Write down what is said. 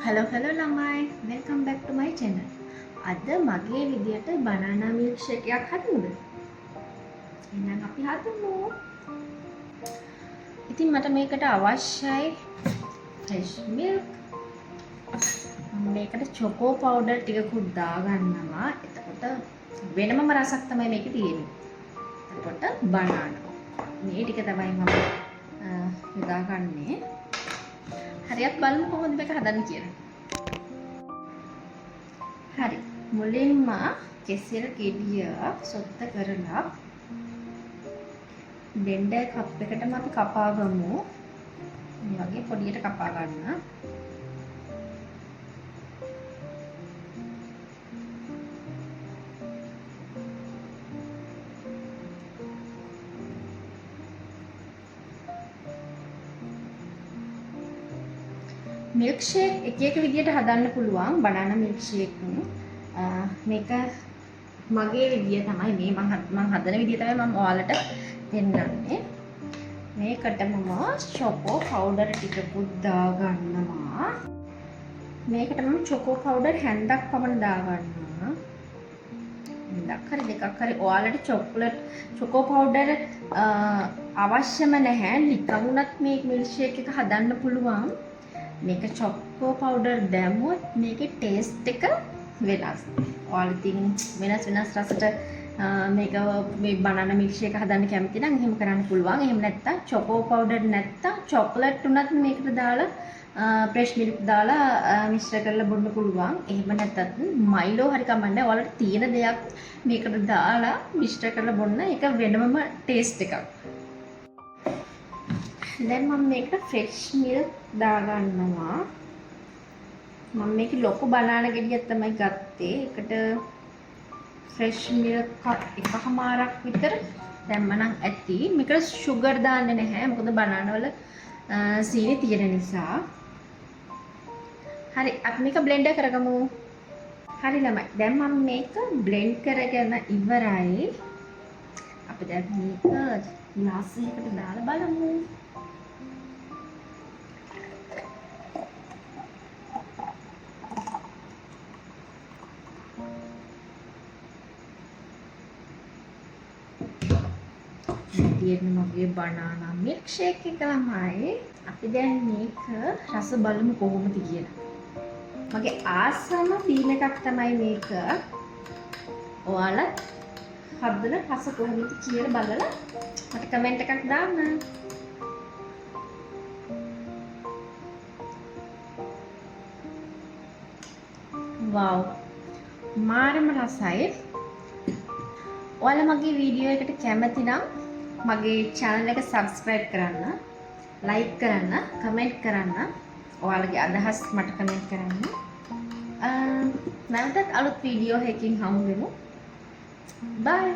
Hello ළමයි, welcome back to my channel. අද මගේ විදියට banana milkshake එකක් හදමුද? එහෙනම් අපි හදමු. ඉතින් මට මේකට අවශ්‍යයි fresh milk. මේකට choco powder ටිකකුත් දාගන්නවා. එතකොට වෙනමම රසක් තමයි මේකේ තියෙන්නේ. එතකොට banana. මේ ටික තමයි මම යොදාගන්නේ. හරියට බලමු කොහොමද මේක හදන්නේ කියලා. හරි. මුලින්ම කෙසෙල් ගෙඩිය සොත්ත කරලා බ්ලෙන්ඩර් කප් එකටම අපි කපා ගමු. මේ වගේ පොඩියට කපා ගන්න. මිල්ක් ෂේක් එක එක විදියට හදන්න පුළුවන්. බනනා මිල්ක් ෂේක් මේක මගේ විදිය තමයි මේ මම හදන විදිය තමයි මම ඔයාලට දෙන්නන්නේ. මේකට මම චොකෝ පවුඩර් ටිකකුත් දාගන්නවා. මේකට මම චොකෝ පවුඩර් හැන්දක් පමණ දාගන්නවා. හැන්දක් හරි දෙකක් හරි ඔයාලට චොකෝ පවුඩර් අවශ්‍යම නැහැ. නිකන් උනත් මේ මිල්ක් ෂේක් එක හදන්න පුළුවන්. මේක චොකෝ පවුඩර් දැම්මොත් මේකේ ටේස්ට් එක වෙනස්. ඔයාලා ඉතින් වෙනස් රසට මේක මේ බනනා මිල්ක් ෂේක් හදන්න කැමති නම් එහෙම කරන්න පුළුවන්. එහෙම නැත්නම් චොකෝ පවුඩර් නැත්නම් චොකලට් උනත් මේකට දාලා ෆ්‍රෙෂ් මිල්ක් දාලා මිශ්‍ර කරලා බොන්න පුළුවන්. එහෙම නැත්නම් මයිලෝ හරි කමන්නේ. ඔයාලට තියෙන දෙයක් මේකට දාලා මිශ්‍ර කරලා බොන්න. ඒක වෙනමම ටේස්ට් එකක්. දැන් මම මේකට ෆ්‍රෙෂ් මිල්ක් දාගන්නවා. මම මේක ලොකු බනානා ගෙඩියක් තමයි ගත්තේ. ඒකට ෆ්‍රෙෂ් මිල්ක් කප් එකමාරක් විතර දැම්මනම් ඇති. මේකට සුගර් දාන්නේ නැහැ. මොකද බනානා වල සීනි තියෙන නිසා. හරි අපි මේක බ්ලෙන්ඩර් කරගමු. හරි ළමයි. දැන් මම මේක බ්ලෙන්ඩ් කරගෙන ඉවරයි. අපි දැන් මේක ග්ලාස් එකකට දාලා බලමු. තියෙන මගේ බනානා මිල්ක් ෂේක් එක ළමයි. අපි දැන් මේක රස බලමු කොහොමද කියලා. මගේ ආසම බීම එකක් තමයි මේක. ඔයාලා හදන රස කොහොමද කියලා බලලා මට කමෙන්ට් එකක් දාන්න. වව්. මාරම රසයි. ඔයාලා මගේ වීඩියෝ එකට කැමති නම් මගේ channel එක subscribe කරන්න, like කරන්න, comment කරන්න. ඔයාලගේ අදහස් මට comment කරන්න. නැවතත් අලුත් වීඩියෝ එකකින් හමු වෙමු. Bye.